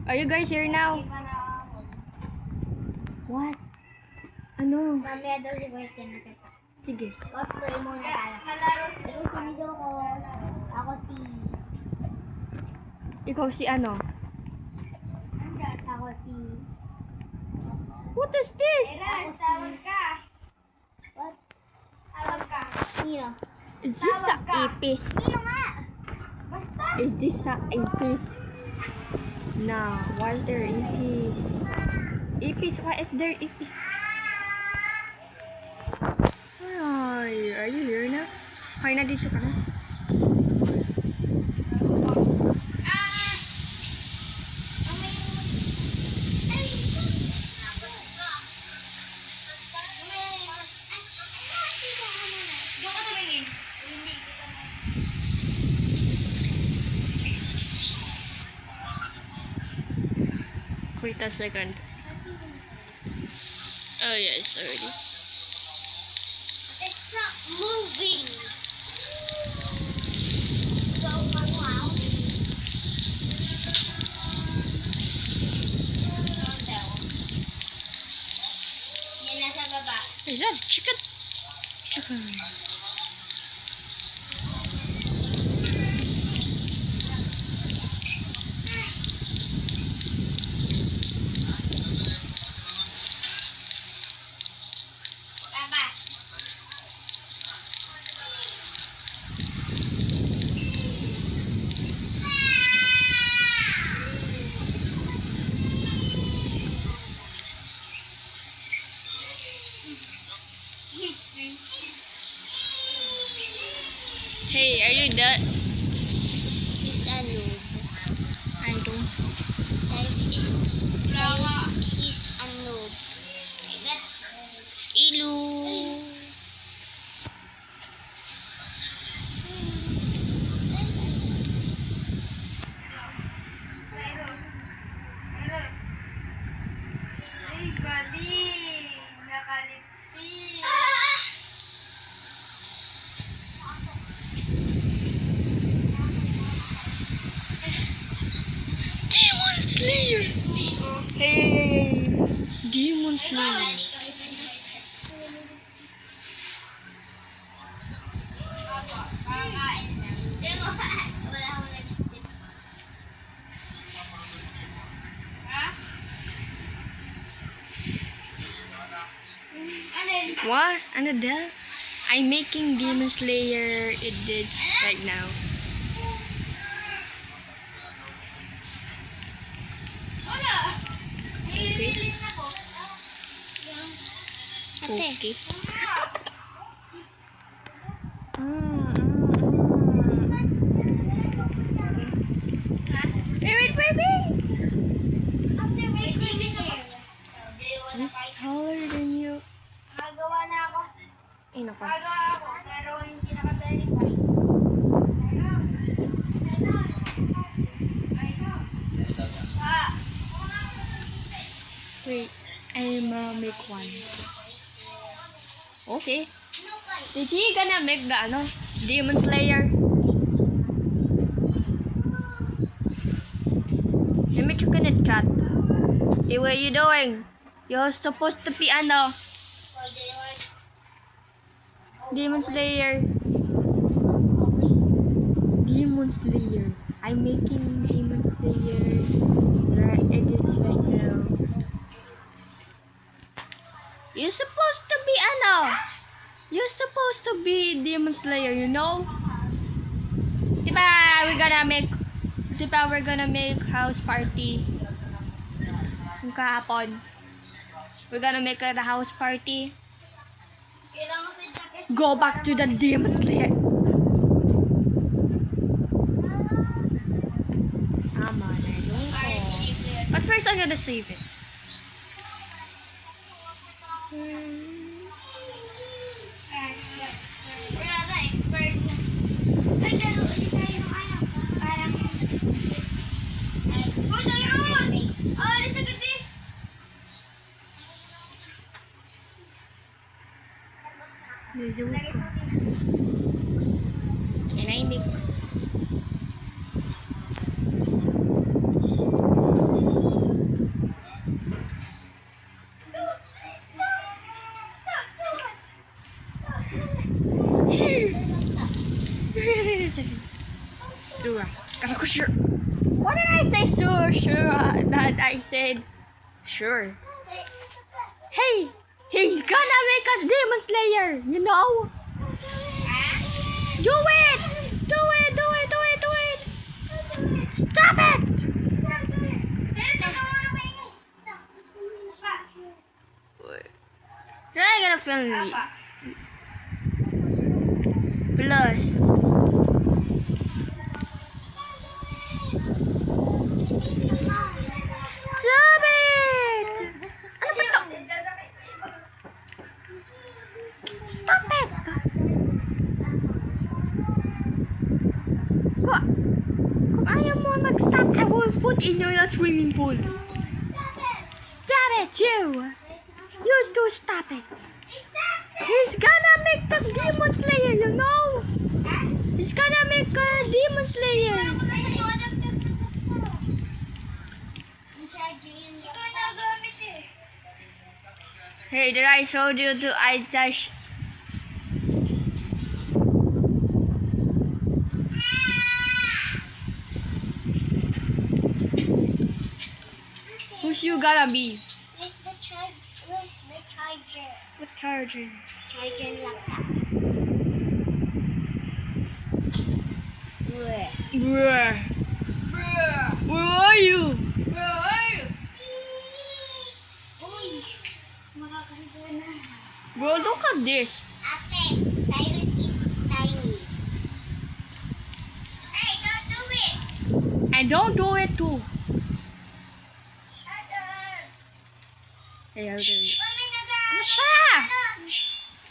Are you guys here now? What? Ano? Mamaya daw si Boy nakita. Sige. Cosplay muna tayo. Ikaw si Mijo ko. Ako si... Ikaw si ano? Ako si... What is this? Eras, tawag ka. What? Tawag ka. Sino? Is this sa ipis? Sino nga? Basta. Is this sa ipis? No. Why is there ipis? Ipis? Why is there ipis? Ay, are you here na? Hoy, na dito ka na. Wait a second. Oh yes, already. It's not moving. Go wow. Yan nasa baba. Is that chicken? Chicken. Baba. Hey, are you done? Is a noob. I don't. Says is a noob. That's Ilu. Cyrus. Ay, galing. Nakalipsi. Demon Slayer. Hey, Demon Slayer. What? Ano daw? I'm making Demon Slayer edits right now. Okay. Okay. Wait, baby. He's taller than you. Magawa na ako. Ay, nako. Magawa ako, pero hindi naka-verify. Wait, I'm make one. Okay. Did you gonna make the ano? Demon Slayer? Let me check in the chat. Hey, what are you doing? You're supposed to be ano? Demon Slayer. Demon Slayer. I'm making Demon Slayer edits right now. You're supposed to be ano? You're supposed to be Demon Slayer, you know? Diba we're gonna make house party. Yung kahapon. We're gonna make a house party. Go back to the Demon Slayer. Tama na yun ko. But first, I'm gonna save it. Medyo ko. Can I make sure. Kala ko sure. What did I say? Sure. That I said sure. Hey, he's gonna make us Demon Slayer, you know? Do it! Do it! Do it! Do it! Do it! Stop it! You're not gonna film me. Plus. Stop it! Ano ba to? Stop it! Kung ayaw mo mag-stop, I will put in your swimming pool. Stop it, you! You too, stop it. He's gonna make the Demon Slayer, you know? He's gonna make a Demon Slayer. Hey, did I show you to I just... Who's you gonna be? Where's the charger? What charger? Charger laptop. Bruh. Where are you? Uy! Makakalimutan na. Bro, look at this. Ate, Cyrus is tiny. Hey, don't do it! I don't do it too. Hey, I'll do it. Kami Ano pa?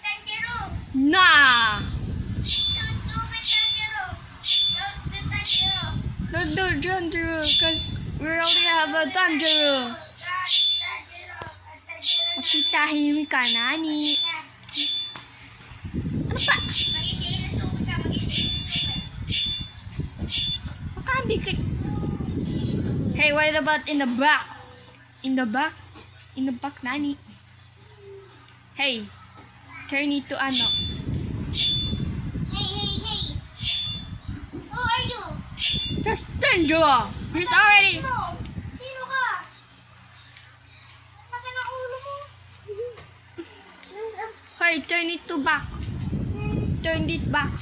Tanjiro! Nah. Don't do it, Tanjiro! Don't do Tanjiro! Don't do because we already have a Tanjiro. Makitahimik ka, Nani. Ano pa? Mag-isirisubi ka, mag-isirisubi. Makabikit. Hey, what about in the back? In the back? In the back, Nani. Hey, turn it to ano. Hey! Who are you? That's Tanjiro. He's already... Sino ka? Laki ng ulo mo. Hey, turn it to back. Turn it back.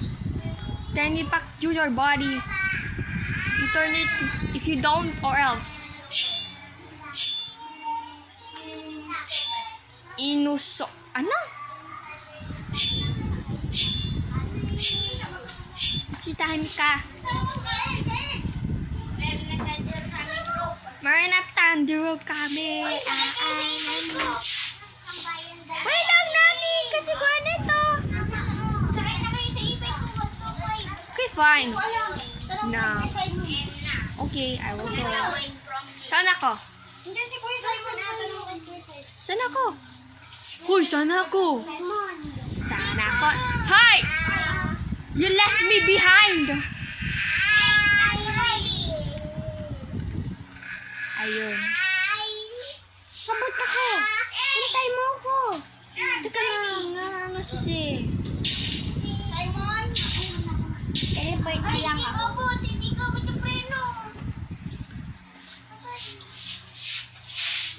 Turn it back to your body. You turn it if you don't or else. Inuso. Ano? Sitahin ka. Meron na Tanjiro kami. Wait lang, Nani. Kasi ko nito. Sakay na kayo sa ipay ko. Okay, fine. No. Okay, I will go. Saan ako? Nandiyan si Kuya Simon. Tanong kay Kuya Simon. Saan ako? Hoy, saan ako? Simon. Saan ako? Hi! You left me behind. Ayun. Sabot ako. Hintay mo ako. Teka lang. Ano sisi? Simon. Teleport na lang ako. Hindi ko bot yung preno.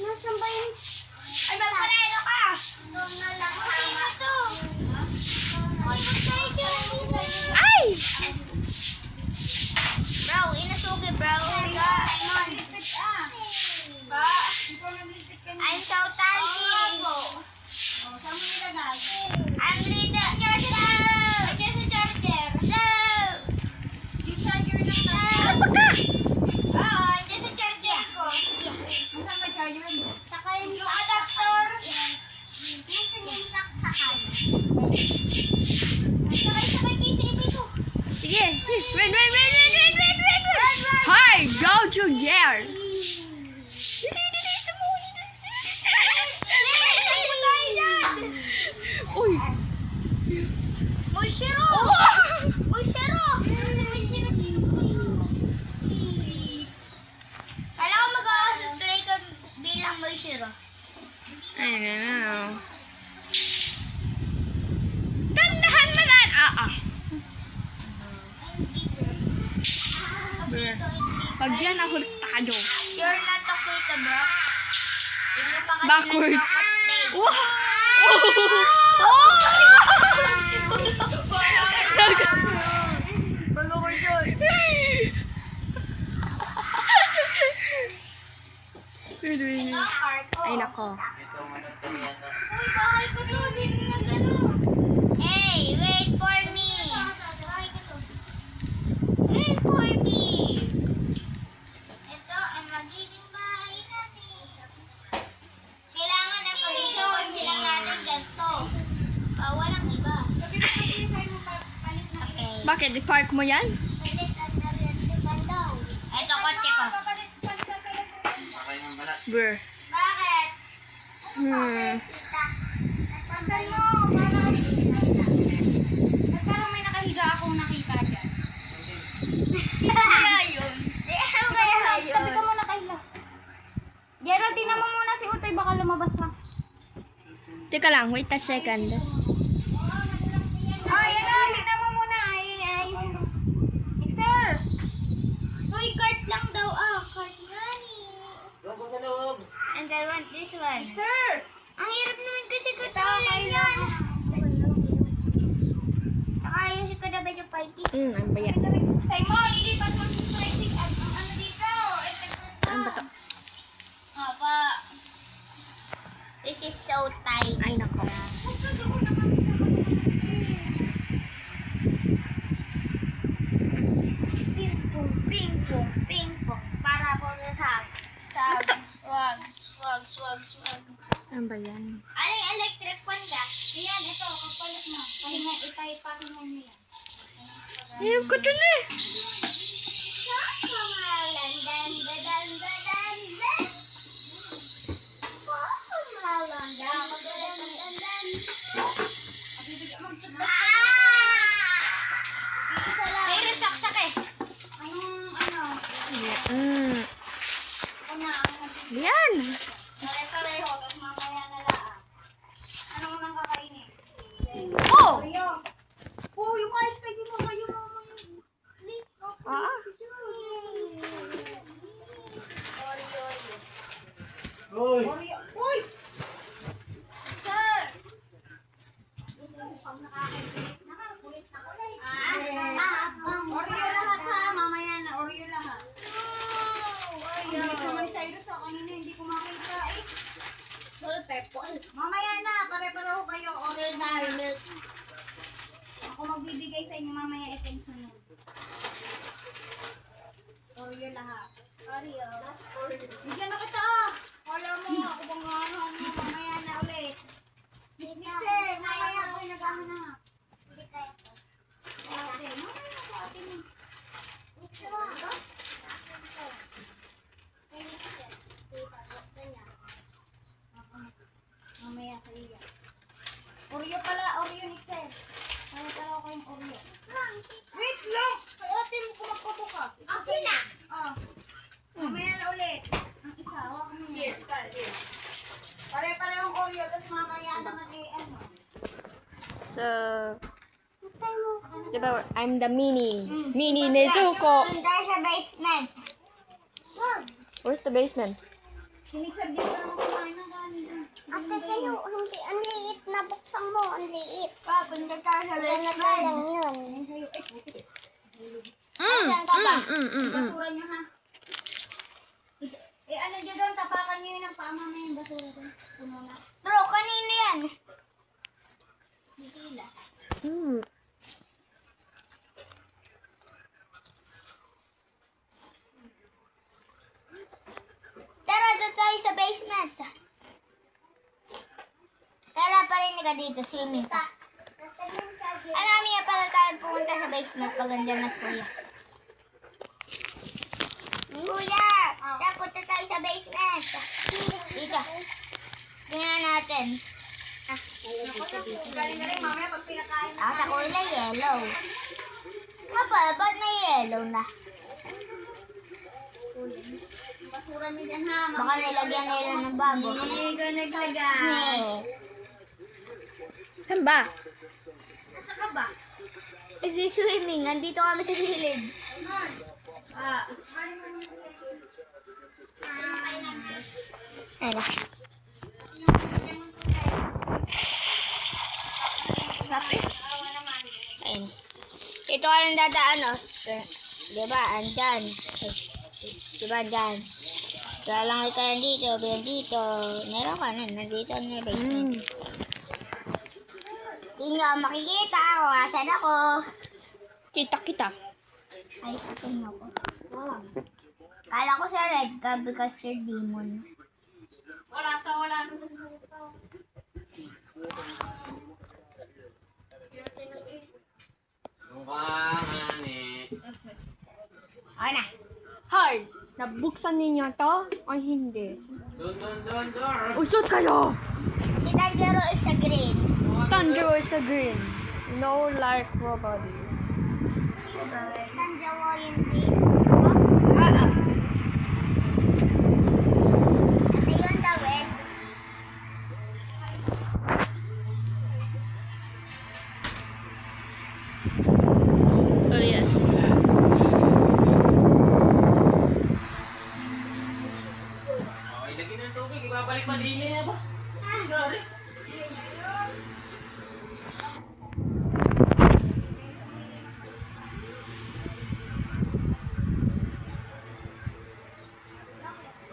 Nasaan ba yung... Ay, magpareno ka! Doon na lang sama to. Ay! Bro, inasugi bro. Simon. I'm so thirsty. I'm leader. Andiyan sa charger. Ano ba ka? Oo, andiyan sa charger ko. Sakay yung adapter. Nasaan yung saksakan? Sakay kayo sa ipay ko. Sige. Wait. Hi! Don't you dare! Uy! Moishiro! Moishiro! Kala ko mag-a-play ka bilang Moishiro. I don't know. Tandahan mo na! Pag yan ako talo. You're not okay to bro. Hindi pa kasi Backwards. nag-cosplay. Wow! Sorry ka. Bago ko yun. Ito ang car ko. Ay, nako. Uy, bahay ko to. Hindi na gano'n. Hey, wait for me. Bahay ko to. Wait for me. Ito ang magiging bahay natin. Kailangan na pag-iwan silang natin ganito. Walang iba. Okay. Bakit? I-park mo yan? Ito, kotse ko. Brr. Bakit? Pantay mo. Parang may nakahiga akong nakita dyan. Kaya yun. Ano kaya yun? Tabi ka muna kaila. Gerald, tinan mo muna si Utoy. Baka lumabas ha. Teka lang, wait a second. Oh, yan o. Tignan mo muna. Ay. Sir. Uy, cart lang daw. Cart money. And I want this one. Sir. Ang hirap naman kasi katulan yan. Nakayusin ko na ba yung party? Ano ba yan? Simon, ilipat mo yung stressing. Ano dito? Ano ba to? Apa. This is so tight. Ay, nako. Ping-pong, ping-pong, ping-pong. Para po sa swag. Ano ba yan? Aling electric fan ka? Ayan, ito, kapalit mo. Ipahipahin mo yan. Ayun ko dun eh. May resaksak eh. Ano? Mm. Yan. Pare-pareho, tapos mamaya na lang. Anong unang kakainin? Oh! Oh, yung ice cream mo kayo mamaya. Ah. Oreo. Uy! Sir! Oreo lahat ha. Mamaya na. Oreo lahat. Oreo. Ang bilis naman ni Cyrus ha. Kanina hindi ko makita eh. Purple. Mamaya na. Pare-pareho kayo. Oreo na. Ako magbibigay sa inyo mamaya attention mo. Oreo lahat. Oreo. Bigyan na kita ah. Wala mo. Ako bang ano. Mamaya na ulit. Kasi mamaya ako'y naghahanap. Hindi kaya po. Ate. Mamaya na ate mo. Ito ba? Mamaya sa iya. Oreo pala. Oreo ni Ted. Kaya pala ako yung Oreo. Wait lang! Kay ate mo kung magpabukas. Okay na. Mamaya na ulit. Ang isa. Hawak mo yun. Pare-parehong Oreo. Tapos mamaya naman eh ano. So, diba, I'm the Mini Nezuko. Punta sa basement. Where's the basement? Sinigsab din pa naman kumain ng kanin. Ate kayo, hindi, ang liit na buksan mo, ang liit. Punta tayo sa Ganito basement. lang yun. Basura nyo ha. Ano dyan doon? Tapakan nyo yun ang pama mo yung basura doon. Puno na. Bro, kanino yan? Bikila. Tara, doon tayo sa basement. Kala pa rin ka dito, swimming ka. Marami na pala tayo pumunta sa basement pag andyan na kuya. Kuya, punta tayo sa basement. Ika. Tingnan natin. Galing-galing mamaya pag pinakain na. Sa kulay yellow. Papa, ba't may yellow na? Basura nyo dyan ha. Baka nilagyan nila ng bago. Hindi ko naglagay. Saan ba? Nasa ka ba? Swimming, andito kami sa gilid. Ano? Ayun. Ito ka lang dadaan, no? Diba? Andyan. Diba? Andyan. Kaya lang ka nandito, bilang dito. Meron ka na, nandito na yung basement. Hindi nyo makikita kung asan ako. Kita. Ay, sakin ako. Kala ko sa red ka because you're demon. O na. Hard! Nabuksan ninyo to? O hindi? Usod kayo! Si Tanjiro is a green. Tanjiro is a green. No like robot. Tanjiro yung green. Oo. Ito yung the red. Oh yes. Ilagay ng tubig, ibabalik pa din niya ba? Sorry.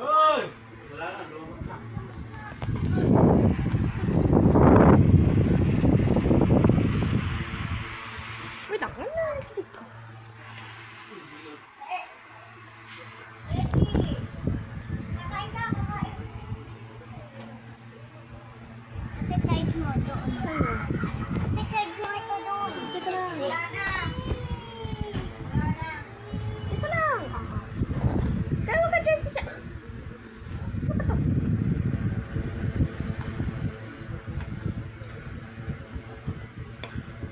Hoy! Wala na, lumot na. Wait lang, ano nakikinig ko? Ate-charge mo doon. Ate-charge mo ito doon. Teka lang. Wala na. Teka lang. Kaya wag ka dyan sa... Ano ba to?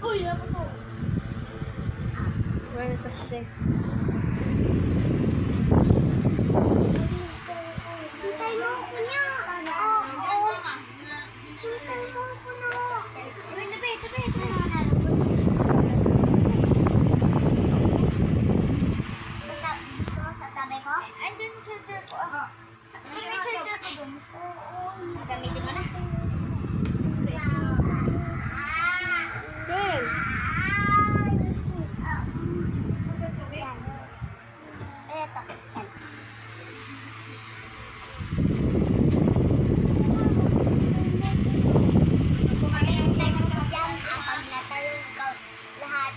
Uy, ano to? Where is the safe? Hintay mo ako niya. Oo. Hintay mo ako na. Tabi. Gusto mo sa tabi ko? Andun yung charger ko. Andun yung charger ko dun. Oo. Gamitin mo na. Ben! Ito. Kumakintay mo dyan. Pag natalon ikaw, lahat.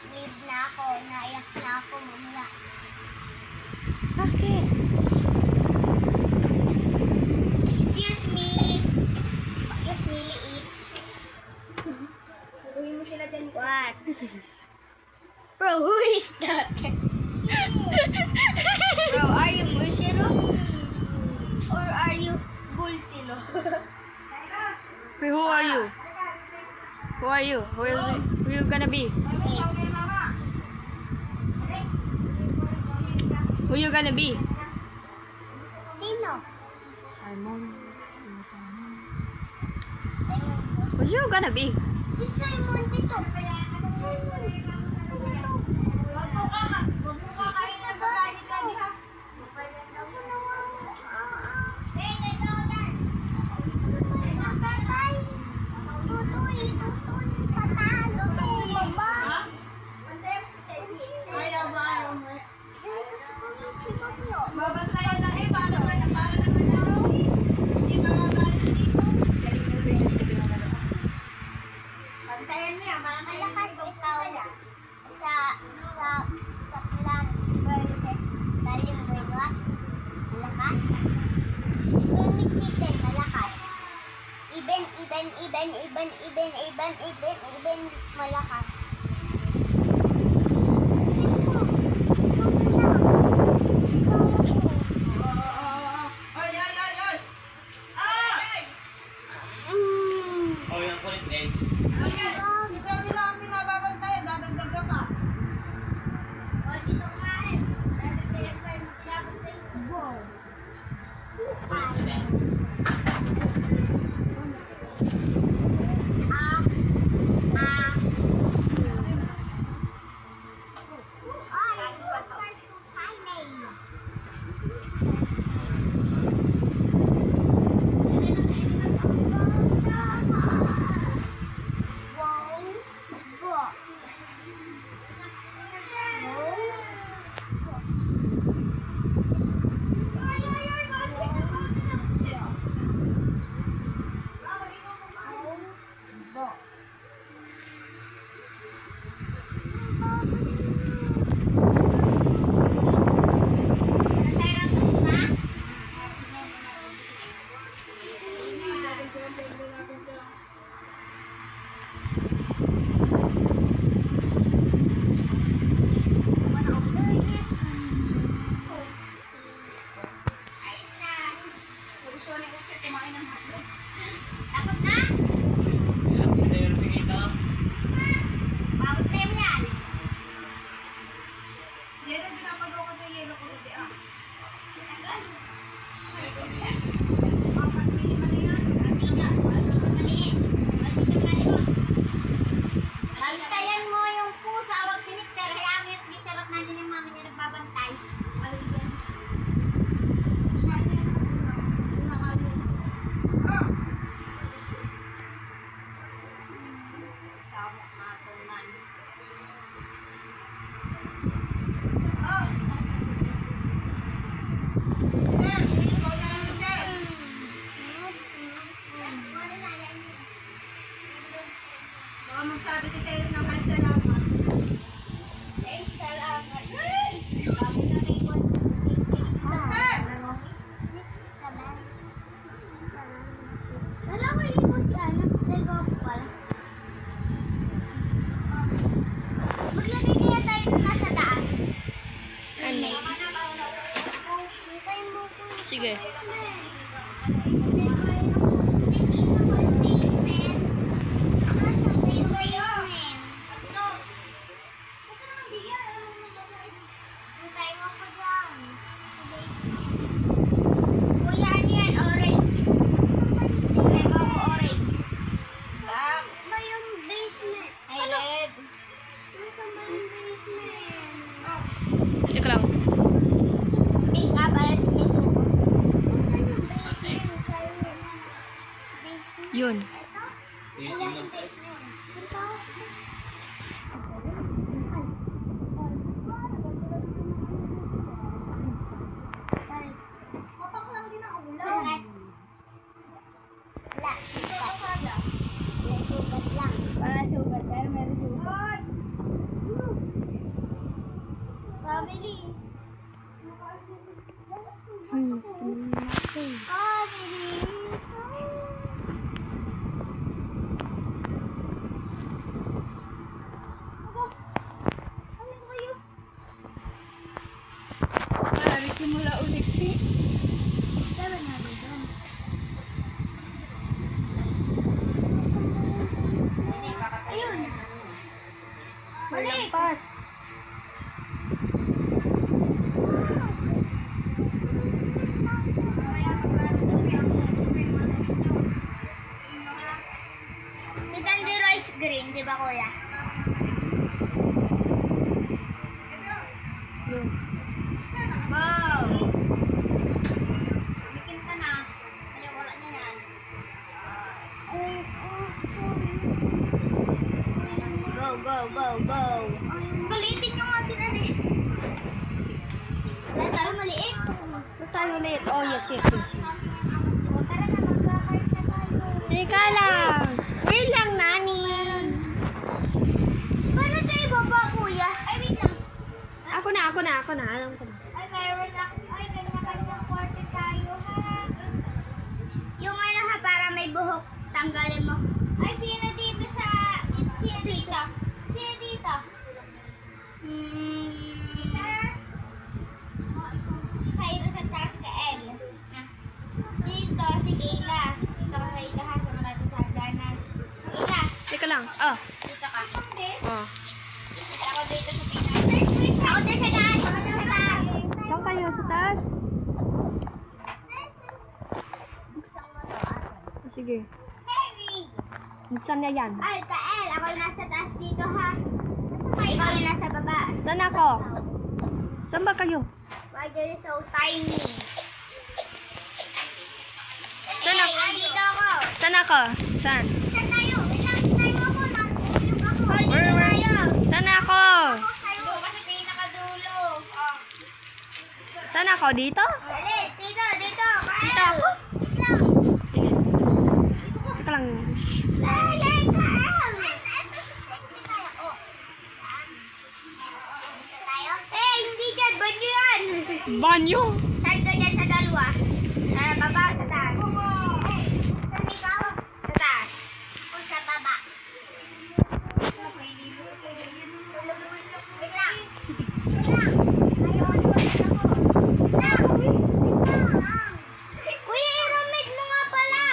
Leave na ako. Naiyak na ako mamaya. Bakit? Excuse me. Excuse me, liit. Uwi mo sila dyan. What? Bro, who is that? Bro, are you Mushiro? Or are you Bultilo? Wait, who are you? Who are you? Who you gonna be? Who you gonna be? Sino? Simon. Simon. Who you gonna be? Si Simon dito. Simon. Sino to? Wag mo kakain ng pagkain dyan, ha? Ako nawawa. Hey, dito, Dan. Napatay. Tutoy. Patalo. Baba. Ayaw ba? Diyan ko sa kumitsibaglo. Babantayan lang eh. Paano naman siya, no? Hindi ba magalit dito? Bantayan niya. Malakas ikaw sa Plants versus Talimbergat. Malakas. Ikaw may chicken, malakas. Even, malakas. Ay! Oh, yung kulit eh. Dito nila ang pinababantayan. Dadagdag ka pa. Kulit eh. Hintay mo ko dyan. Kuya, ano yan? Orange. Lego ko orange. Black. Ba yung basement? Ay, red. Nasaan ba yung basement? Teka lang. Pink up, alas pink. Nasaan yung Kasi, basement? Yun. Ito? titingnan. Yung basement. Ito? Papak lang din ang ulam. Wala. Ito ang sada. Sugat lang. Wala sugat. Pero meron sugat. Family. Family. Simula ulit eh. Sabi nga dito. Ayun. Walang pas. Si Tanjiro is green, di ba kuya? Wow! Bikin ka na. Ay, wala na yan. Go, go, go, go! Maliitin yung atin na eh. Dahil tayo maliit. Ito tayo ulit. Oh, yes, yes, yes, yes. O, tara na, magkakart na tayo. Teka lang. Wait lang, Nani. Paano tayo baba, kuya? Ay, wait lang. Ako na. Alam ko na. Ay, mayroon ako. Ay, kanya-kanyang kwarto tayo, ha? Yung ano ha, para may buhok, tanggalin mo. Ay, sino dito sa... Sino dito? Sino dito? Sir? Si Cyrus at saka si Kael. Ah. Dito, si Kayla. Dito ka Kayla ha, sa natin sa hagdanan. Kayla, Teka lang. Oh. dito ka. Oh. Ako dito sa pinaka. Ako dito sa taas. Ako dito sa taas. Saan kayo? Sa taas? Oh, sige. Harry! Saan na yan? Ay, Kael, ako yung nasa taas dito ha. Ikaw yung nasa baba. Saan ako? Saan ba kayo? Why are you so tiny? Saan ako? Ay, dito ako. Saan ako? Saan? Saan tayo? Wait lang, tayo ako. Nandulog ako. Ay, dito Where? tayo. Saan ako? Ako sa'yo. Doon ka sa pinakadulo. Oh. Saan ako? Dito? Dali, dito, dito. Kael. Dito ako? Dito lang. Sige. Teka lang. Dali, Kael. Oh. Eh, hindi dyan. Banyo yan. Banyo? Saan ka dyan sa dalawa? Sa baba, sa taas? Saan ikaw? Sa taas. O sa baba? Wait lang. Wait lang. Ayaw, Kuya, i-romid mo nga pala.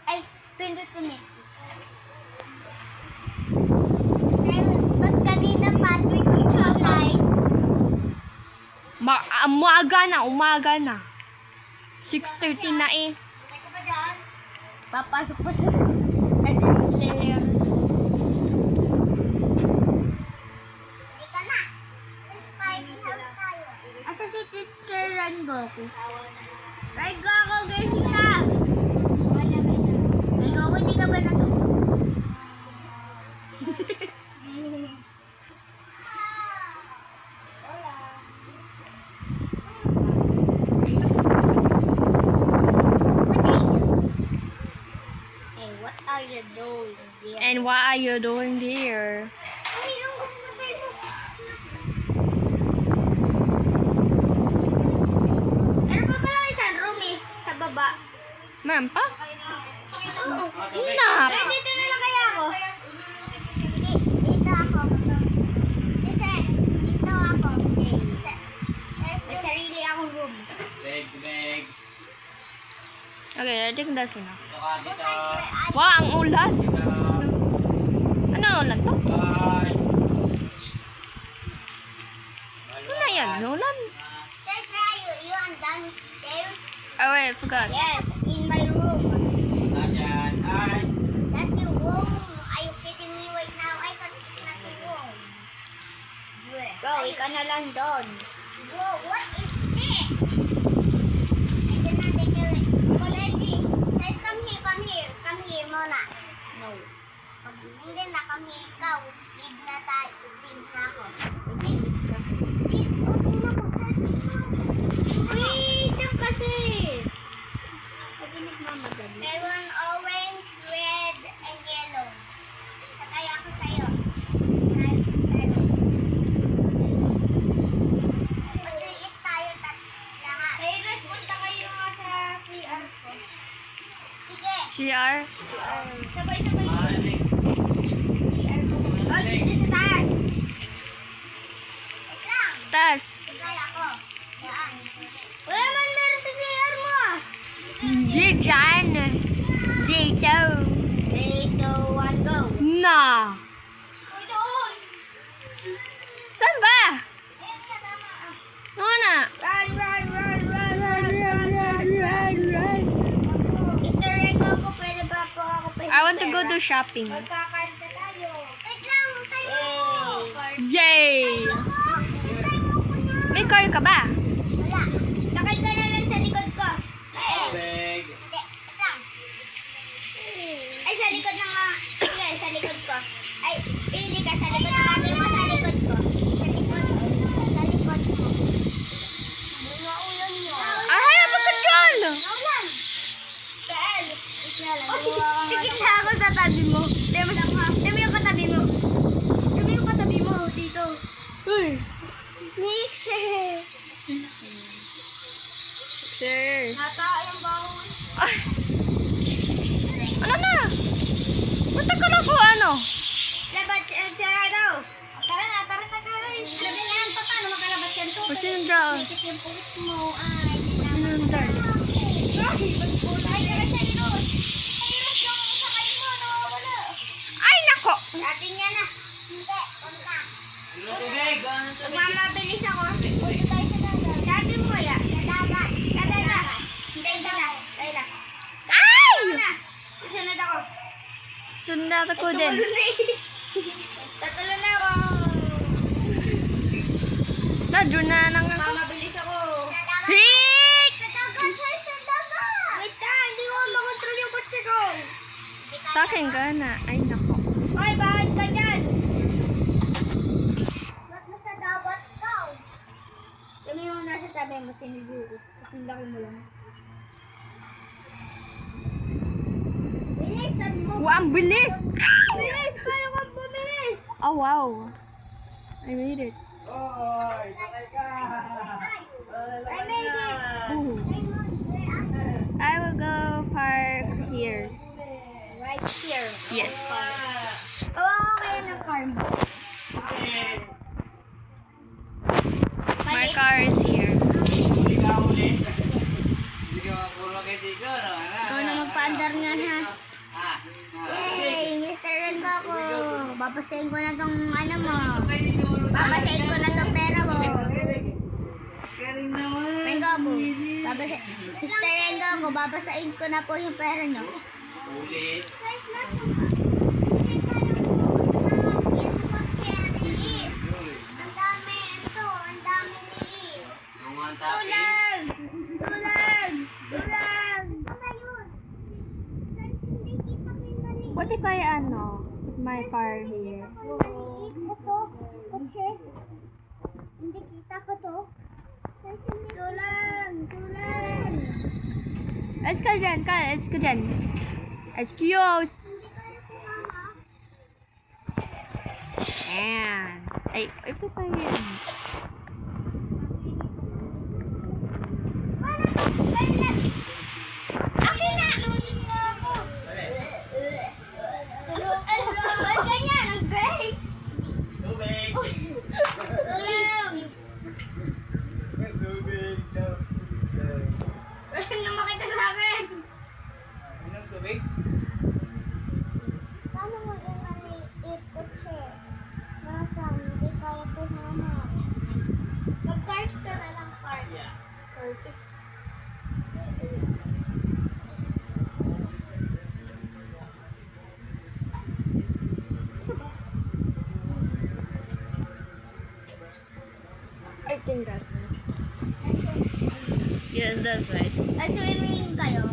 Ay, pindot ko na. Cyrus, ba't kanina Patrick ikaw light? Umaga na. 6:30 na eh. Teka ba dyan? Papasok pa sa Demon Slayer. Ika na. Sa Spidey House tayo. Asa si Teacher Rengoku? Rengoku, gising ka! Rengoku, hindi ka ba natutulog? Hey, what are you doing here? And what are you doing there? Uy, nung kumatay mo. Meron pa pala isang room eh, sa baba. Meron pa? Oo. Nap. Kaya dito na lang kaya ako. Dito ako. Kasi, dito ako. May sarili akong room. Leg. Okay, I think that's enough. Dito ka, dito. Wow, ang ulan. Dito. Ano ang ulan to? Bye. Bye I forgot. Yes, in my room. Nandyan ay... That's your room. Are you kidding me right now? I thought it's not your room. Bro, ikaw na lang doon. Whoa, what is this? I did not take it. Oh, Leslie, let's come here, come here. Come here, Mona. No. Pag hindi na kami ikaw, leave na tayo. Leave na ako. Leave, okay na po. Wait lang kasi. Pag nagmamadali. Meron orange, red, and yellow. Sakay ako sa'yo. Mag-iit tayo lahat. Cyrus, punta kayo nga sa CR ko. Sige. CR? Sabay-sabay. Maraming... CR ko. Oh, dito sa taas. Wait lang. Stas. Sakay ako. Yan. Wala man meron sa CR mo ah. Di dyan. Dito. 3, 2, 1, go. Na. Uy, doon. Saan ba? Ayan ka, tama. Nona. Run, run, run, run, run, run, run. Mr. Rego ko, pwede ba po ako pwede I want to go to shopping. Magkakarta tayo. Wait lang. Tayo mo. Yay! May car ka ba? Wala. Sakay ka na lang sa likod ko. Big. Hindi. Wait lang. Ay, sa likod ng sige, sa likod ko. Ay, pili ka sa likod ng ate mo, sa likod ko. Sa likod. Sa likod mo. Mga ulan mo. Ay, magka-control! Naulan. Kael, wait nga lang. Kikita ako sa tabi mo. Dami yung katabi mo. Dami yung katabi mo dito. Uy. Nixie. Sir. Nata yung bawon. Ay. Ano na? Punta ka na ko ano? Labat, sarado. Tara na guys. Lagyan yan pa, paano makalabas yan to? Masinundra. Sikit yung puwit mo. Ay, Sinundar. ay, magpusay ka na sa Iros. Sa Iros yung sakay mo, nawawala. Ay, nako! Atin yan na. Hindi. Punta. Tubig. Ano tubig? Magmamabilis ako. Punta tayo sa dagat. Sa atin mo ya. Sa dagat. Dada. Hintayin ka na. Tayo na. Ay! Ano na? Susunod ako. Sundat ako din. Tatulo na ako. Nadyo na nang ako. Mamabilis ako. Sa dagat. Hik! Sa dagat, sir. Sa dagat. Wait na, hindi ko makontrol yung kotse ko. Sa akin ka na. Ay, nako. Hoy, bakit ka dyan? Ba't nasa dagat ka? Kami yung nasa tabi mo, siniguro. Kasi laki mo lang. Bilisan mo. Wow, ang bilis! Bilis! Paano ka bumilis? Oh, wow. I made it. Oy, sakay ka. I made it! Ooh. I will go park here. Right here. Yes. Kawa ko kayo ng car mo. My car is here. Hindi ka uli. Hindi ka mapuro kay Tico, no? Ikaw na magpa-andar nga ha. Ah. Hey, Mr. Rengoku. Babasahin ko na tong ano mo. Babasahin ko na tong pera mo. Galing naman. Rengoku. Mr. Rengoku, babasahin ko na po yung pera nyo. Ulit. Ang dami. Ito. Ang dami liit. Ang tapis. Tulang! Tulang! Tulang! Ano yun? Hindi kita pinalik. What if I, put my car here? Maliit. Ito. Kotse. Hindi kita ko to. Tulang! Tulang! Alis ka dyan, alis ka dyan. Excuse! Ayan. Ay, ito pa yun. Akin na! Lunin mo ako! Ba't ganyan? Ang great! Tubig. Tulang! Tubig. Ano makita sa akin? Inom tubig? Paano mo yung maliit kotse? Nasa, hindi kaya po mama. Mag-cart ka na lang, cart. Yeah. Cart. I think that's right. Yes, that's right. Nag-swimming kayo.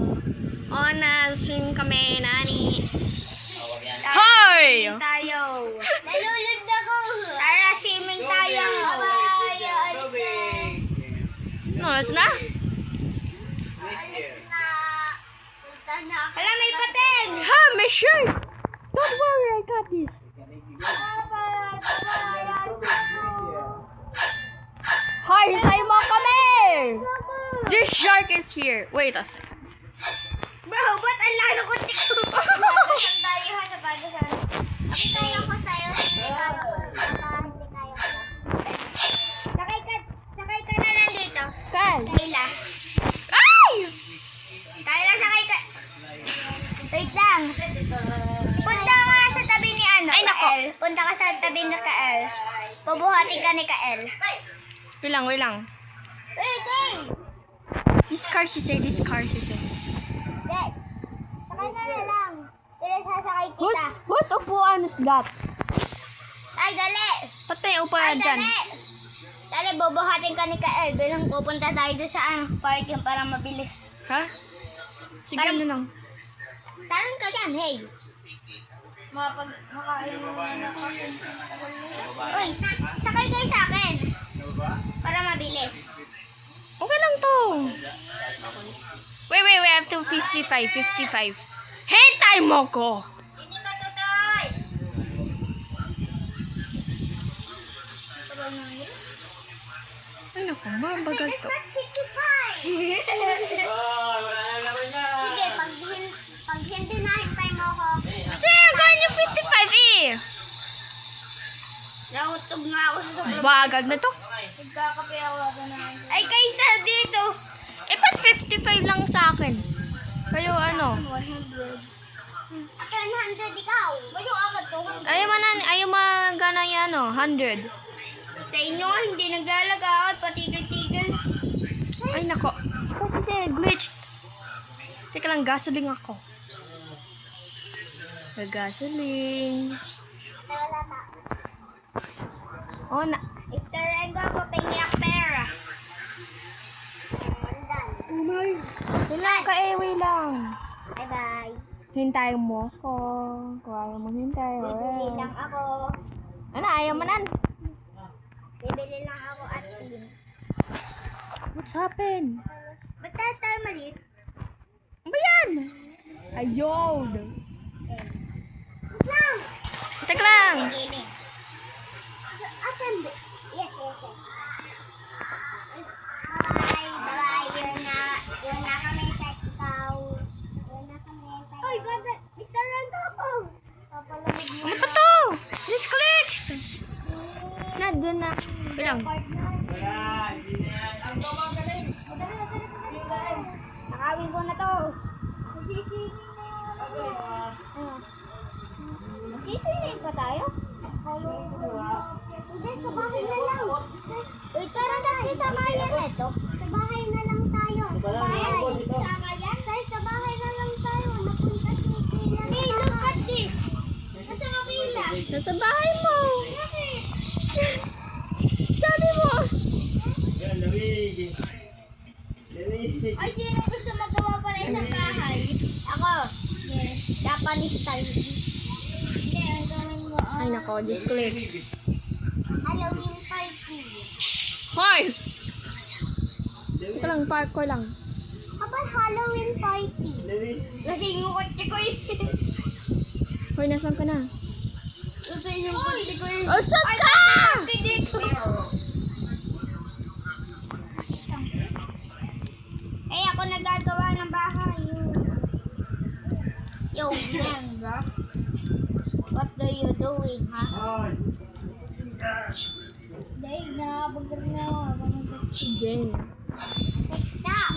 Oh, na-swim kami, nani. Tawag yan. Hoy! Swimming tayo. Nalulod ako. Tara, swimming tayo. Bye-bye. Alis na. No, it's na? Alis na. Punta na ako. Hala, may paten. Ha, may shirt! Don't worry, I got this. Bye-bye. Hoy, tayo mo kami! This shark is here. Wait a second. Bro, ba't ang lalo ko tiko? Saan tayo ha sa pagkasan? Ako tayo ko sa'yo. Hindi kaya ko. Hindi kaya ko. Sakay ka na lang dito. Kan? Kayla. Ay! Kayla, sakay ka. Wait lang. Punta ka sa tabi ni ano, Ay, nako. Kael. Punta ka sa tabi ni Kael. Pubuhatin ka ni Kael. Wait lang, wait lang. Wait, hey! This car si say, this car si say. Dad, sakay ka na lang. Dili, sasakay kita. Whose upuan is that? Ay, dali. Patay Ay, upuan dyan. dali. Dali, bubuhatin ka ni Kael. Bilang pupunta tayo doon sa parking para mabilis. Ha? Sige Parang- na lang. Taran ka dyan, hey. Uy, sakay kayo sa akin. Para mabilis. Okay lang to. Wait, I have to 55. Hintay mo ko! Hindi ka tatay. Ay naku, mabagal It's to. not 55. Oh, wala na naman yan. Sige, pag hindi nahintay mo ako, Kasi you're going yung 55 eh! nautog nga ako sa sobrang. Bagal na to. Nagkakape ako na. Ay, kaysa dito. Eh, ba't 55 lang sa akin? Kayo ano? 100 ikaw. Ba't yung akad to? Ayaw magana yan ano, 100. Sa inyo nga, hindi naglalagay. Patigil-tigil. Ay nako. Kasi glitched. Teka lang, gasoline ako. Gasoline. Wala na. Oh, na. Itarengo ako, pengiyak pera. Oh my. Wala ka eh, wait lang. Bye-bye. Hintayin mo ako. Kung ayaw mo hintay, Bibili alright. lang ako. Ano, ayaw mo nan? Bibili lang ako at tin. What's happened? Ba't tayo maliit? Ano ba yan? Ayun. Wait lang! Teka lang. Gini. Asan ba? Yes. Bye-bye. Yun na kami sa ikaw. Yun na kami sa ikaw. Uy, ganda. Mr. Rando ako. Papalamig mo Ano pa to? This glitched. Na, dun na. Wait lang. Wala, hindi na yan. Ang gumagaling. Nakawin ko na to. Magsiswimming pa tayo? Hindi, sa bahay na lang. Uy, tara tayo sa bayan ito. Sa bahay na lang tayo. Sa bahay. Sama yan? Guys, sa bahay na lang tayo. Napunta si Kayla. Hey, look at this. Nasa Kayla. Nasa bahay mo. Sabi mo. Yan, lamig. Lamig. Ay, sino gusto magawa pa ng isang bahay? Ako. Yes. Japanese style. Hindi, ang gawin mo. Ay nako, this glitched. Halloween party. Hoy! Teka lang, park ko lang. Habang Halloween party. Lamig. Lasing mo kotse ko yun. Hoy, nasan ka na? Lasing yung kotse ko yun. Oh, saan ka? Dito. Eh, ako nagagawa ng bahay. Yo, man, bro. What are you doing, ha? Ay. Dahil nakabagay na ako. Jen. Sit down.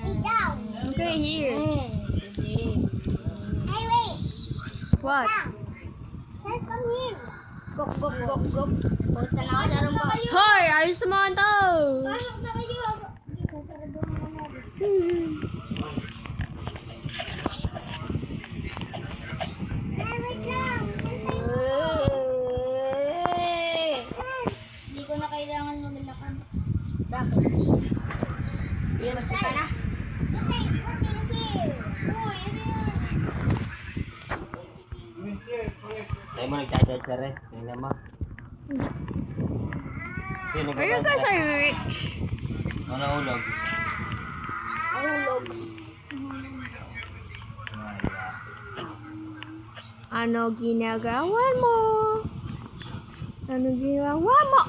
Sit down. Okay, here. Hey, wait. What? Let's come here. Gok. Punta na ako sa room ko. Hoy, ayos mo to. Pasok na kayo. Hey, wait lang. Hindi ko ko na kailangan maglakad. Bakit? Yun, ka na. Okay, here. Uy, ano yan? Tayo mo nagchat-chat sa rin. Tingnan mo. Sino Are you guys are rich? Ano ulog? Mahulog. Ano ginagawa mo? Ano ginagawa mo?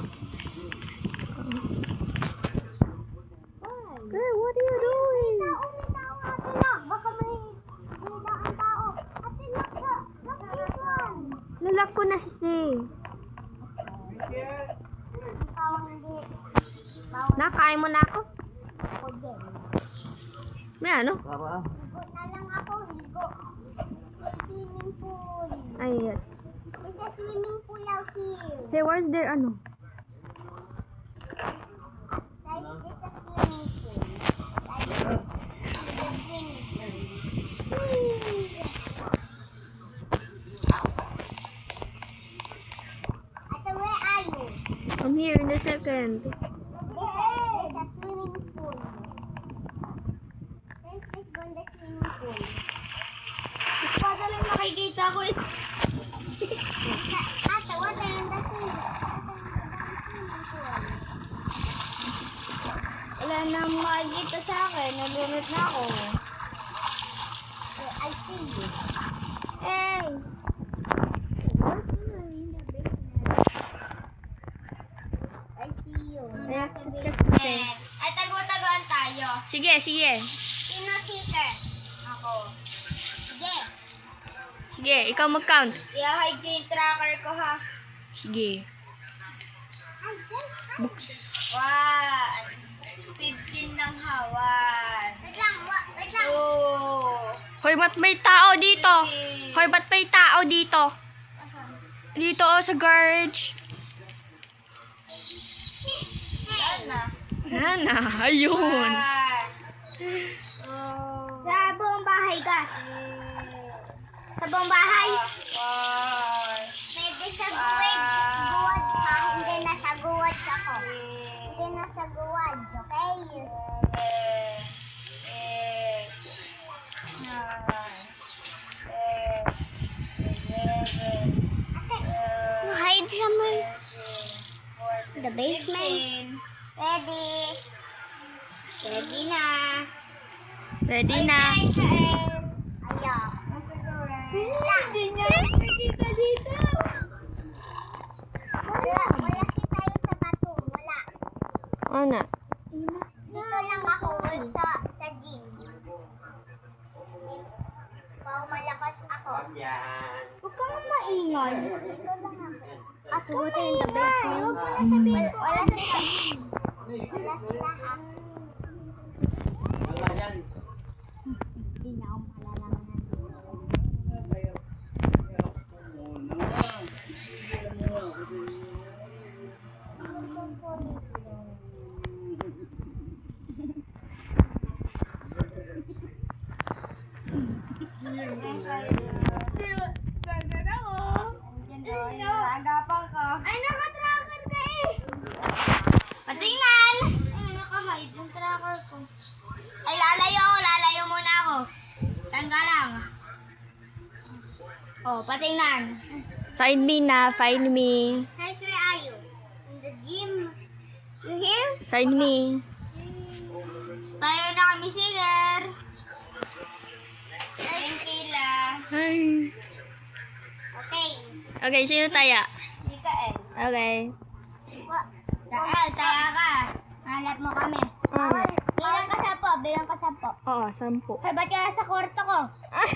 Girl, what are you doing? Baka may daan tao. Ate, look this one. Lalak ko na si. Bawang hindi. Nakain mo na ako? Ako din. May ano? Tama. Higo na lang ako, higo. Swimming pool. Ay, yes. There's a swimming pool out here. Hey, where's there ano? Guys, there's a swimming pool. Guys, there's a swimming pool. Ate, where are you? I'm here in a second. There's a swimming pool. Let's go in the swimming pool. Baka lang nakikita ko eh. Ate, what are in the swimming pool? Wala nang makikita sa akin. Nalunod na ako. I see you. Hey! I see you. Ay, tago-tagoan tayo. Sige, sige. Sino seeker? Ako. Sige. Sige, ikaw mag-count. I-hide ko yung tracker ko ha. Sige. I just... Books. 1, 15 ng hawan. Wait lang, wait lang. 2, Hoy, ba't may tao dito? Hoy, ba't may tao dito? Dito oh, sa garage. na. Hana, ayun. Sa buong bahay ka. Sa buong bahay. Pwede sa guwad ha. Hindi na sa guwad ako. Hindi na sa guwad, okay? Hide somewhere. The basement. Ready. Ready na. Ready na. Ayaw. Hindi niya nakikita dito. Wala si tayo sa bato. Wala. Ano? Dito lang ako sa gym. Pao malakas ako. Yan. Huwag ka nga maingay. Dito lang ako. At huwag ka maingay. Huwag mo na sabihin ko. Wala sila. Wala sila ha. Wala yan. Hindi na ako malalaman. Agapan ko. Ay, nakatracker ka eh. Patingnan! Ay, nakahide yung tracker ko. Ay, lalayo muna ako. Tangga lang. Oh, patingnan. Find me na, find me. Guys, where are you? In the gym. You here? Find me. Tayo na kami, Singer. Thank Kayla. Hi. Okay. Okay, sino taya? Mikael. Okay. Taya ka. Hanap mo kami. Ano? Bilang ka sampo, bilang ka sampo. Oo, 10. Ay, ba't ka sa kwarto ko? Ay,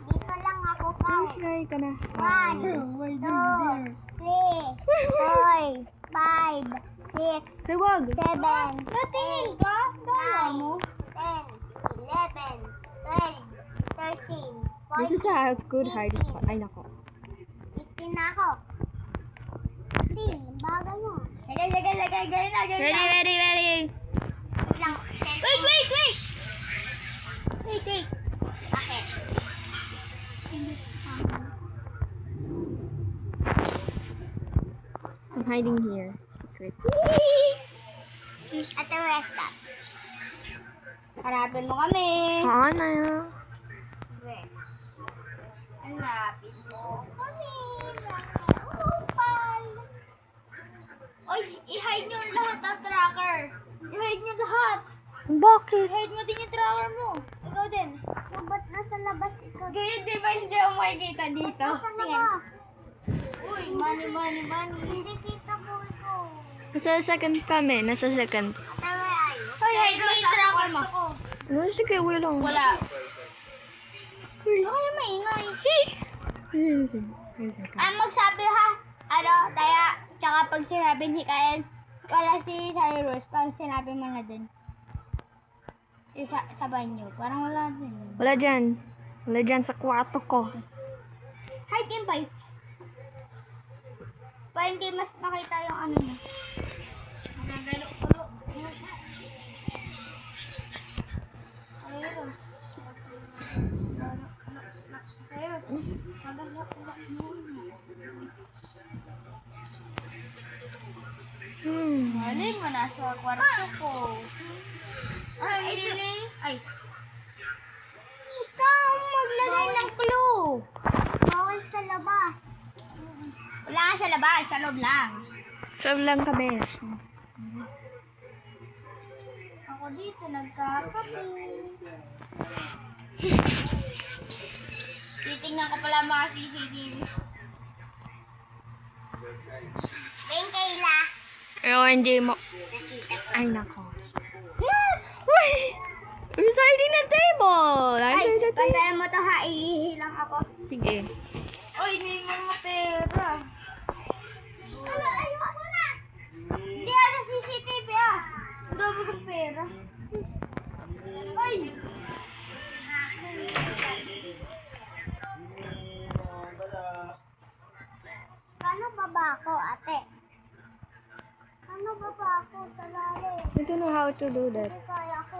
Dito lang ako count. try ka na. 1, 2, 3, 4, 5, 6, Hey, wag. 7, Natingin ka? Dala mo. 10, 11, 12, 13, 14, This is a good hiding spot. Ay, nako. 15 na ako. 15, bagal mo. Lagay na. Ready, ready, ready. Wait lang. Wait. Wait. Bakit? I'm hiding here. secret. Ate Resta. Hanapin mo kami. Oo na. Hanapin mo kami. Upal. Oy, i-hide nyo lahat ang tracker. I-hide nyo lahat. Bakit? I-hide mo din yung tracker mo. Ikaw din. Ba't nasa labas ikaw? Ganyan, di ba hindi ako makikita dito? Nasa labas. Uy, money. Hindi kita po ikaw. Nasa second kami. Nasa second. Ate, where are you? Hoy, hide mo yung tracker mo. Ano, sige, wala lang. Wala. Ano maingay? Magsabi ha. Ano, Taya, tsaka pag sinabi ni Kael, wala si Cyrus, parang sinabi mo na din. Sa banyo, parang wala din. Wala dyan. Wala dyan sa kwarto ko. Hide invites. Para hindi mas makita yung ano na. Galing mo na sa kwarto ko. Ay, Ay. Ikaw maglagay ng clue. Bawal sa labas. Wala nga sa labas, sa loob lang. Saan lang kami? Ako dito nagkakape. Titingnan ko pala mga CCTV. Ben Kayla. Pero hindi mo. Nakita ko. Ay, nako. Uy! Residing na table! Ay, Ay, pantayan mo to ha. Iihi lang ako. sige. Oy, may mga pera. Ayoko na. Hindi sa CCTV ah. Ang dami kong pera. Ay! Paano baba ako, ate? Paano baba ako sa lalim? I don't know how to do that. Hindi kaya ko.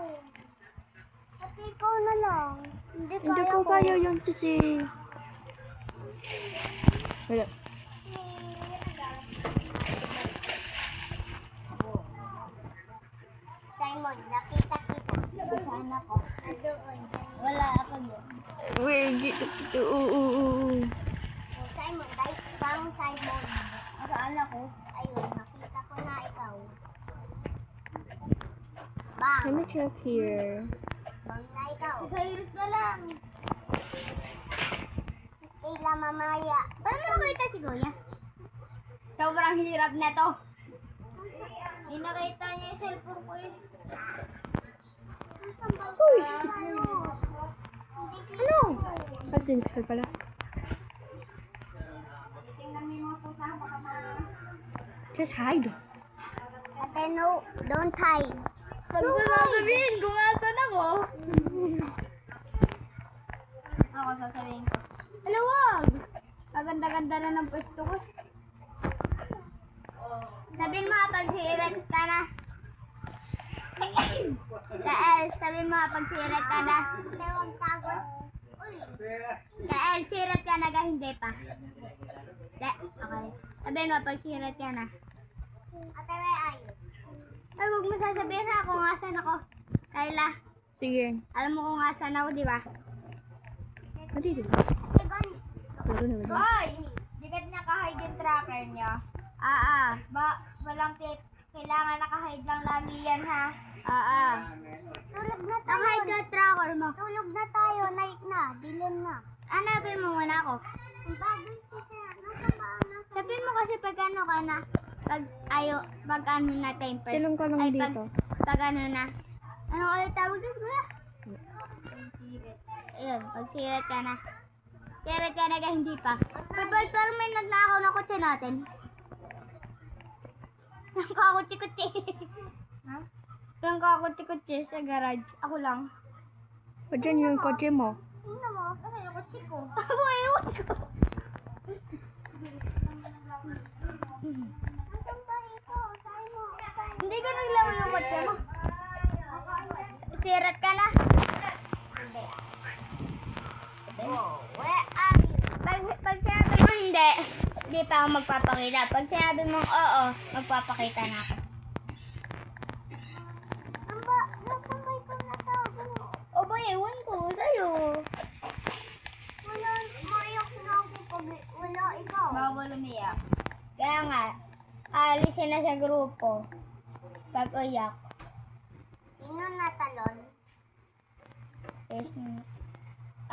Ate, ikaw na lang. Hindi Hindi kaya ko kaya yun kasi... Wala. Simon, nakita kita. Saan ako? Doon. Wala ako doon. Wait, Simon, dahil parang Simon. Saan ako? Ayun, nakita ko na ikaw. Bang! Let me check here. Bang na ikaw. Si Cyrus na lang. Tila mamaya. Paano mo nakita si Kuya? Sobrang hirap na to. Hindi nakita niya yung cellphone ko eh. Uy! Ano? Kasi pala. Tingnan mo yung mga pusa. Baka Just hide. Ate, no, don't hide. Sabi ko sasabihin kung asan ako. Ako sasabihin ko. Alawag! Maganda-ganda na ng pwesto ko. Sabihin mo pag sirat ka na. Kael, sabihin mo pag sirat ka na. Huwag tagot. Kael, sirat ka na ka, hindi pa. Okay. Sabihin mo pag sirat ka na. Ate, where are you? Ay, huwag mo sasabihin ha kung asan ako. Kayla, Sige. alam mo kung asan ako, di ba? Mati dito. Hoy! Digat niya kahide yung tracker niya. Walang kailangan nakahide lang lagi yan ha. Tulog na tayo. Nakahide yung tracker mo. Tulog na tayo, night na, dilim na. Hanapin mo muna ako. Sabihin mo kasi pag ano ka na, pag ano na time first. Tinong ka lang Ay, dito. Pag ano na. Ano ulit tawag dito? Kuya? Ayun, pag sirat ka na. Sirat ka na ka, hindi pa. Parang may nagnakaw na kotse natin. Yung kakutsi-kutsi. Ha? Yung kakutsi-kutsi sa garage. Ako lang. O dyan yung kotse mo. Tingnan mo, ano yung kotse ko? Ako, ewan ko. Hindi ka naglawa yung kotse mo. Sirat ka na. Hindi. Where are you? Pag sinabi mo hindi, di pa ako magpapakita. Pag sinabi mong oo, magpapakita na ako. Nasaan ba ito natago? O ba, ewan ko sa'yo. Wala, maiyak na ako pag wala ikaw. Bawal umiyak. Kaya nga, alisin na sa grupo. Pag uyak. Sino natalon? Yes,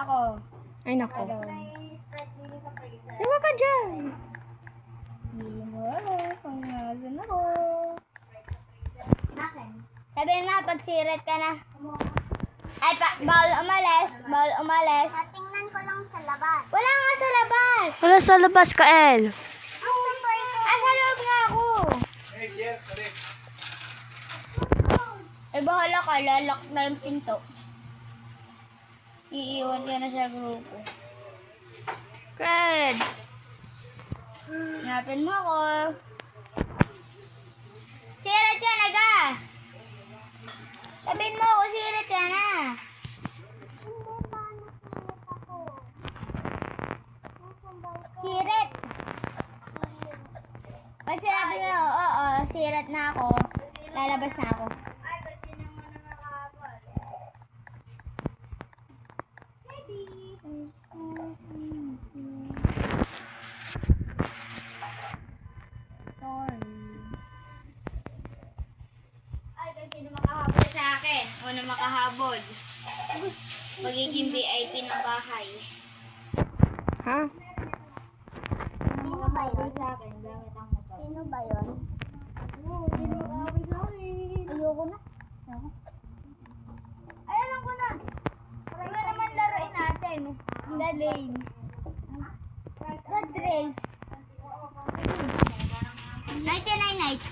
ako. Ay, nako. Ano? May spread din sa freezer. Iwa ka dyan. Hindi mo alam kung nasan ako. Akin. Sabihin mo, pag sirit ka na. Ay, bawal umalis. Bawal umalis. Tingnan ko lang sa labas. Wala nga sa labas. Wala sa labas ka, El. Asan ba ito? Sa loob nga ako. Hey, sir, sorry. Eh, bahala ka. Lalak na yung pinto. Iiwan ka na sa grupo. Good. Hanapin mo ako. Sirit ka na ka. Sabihin mo ako, sirit ka na. Hindi pa nasilit ako. Nasaan ba ito? Sirit. Pag sinabi mo, oo, sirit na ako. Lalabas na ako. Ay, ba't di naman nakakabal? Maybe. Ay, kung sino makahabol sa akin. Una makahabol. Magiging VIP ng bahay. Ha? Sino ba yun? Sa akin, gamit ang motor. Sino ba yun? Sino makahabol sa akin? Ayoko na. Ay, alam ko na. Ano naman laruin natin? The lane. The race. 99 nights.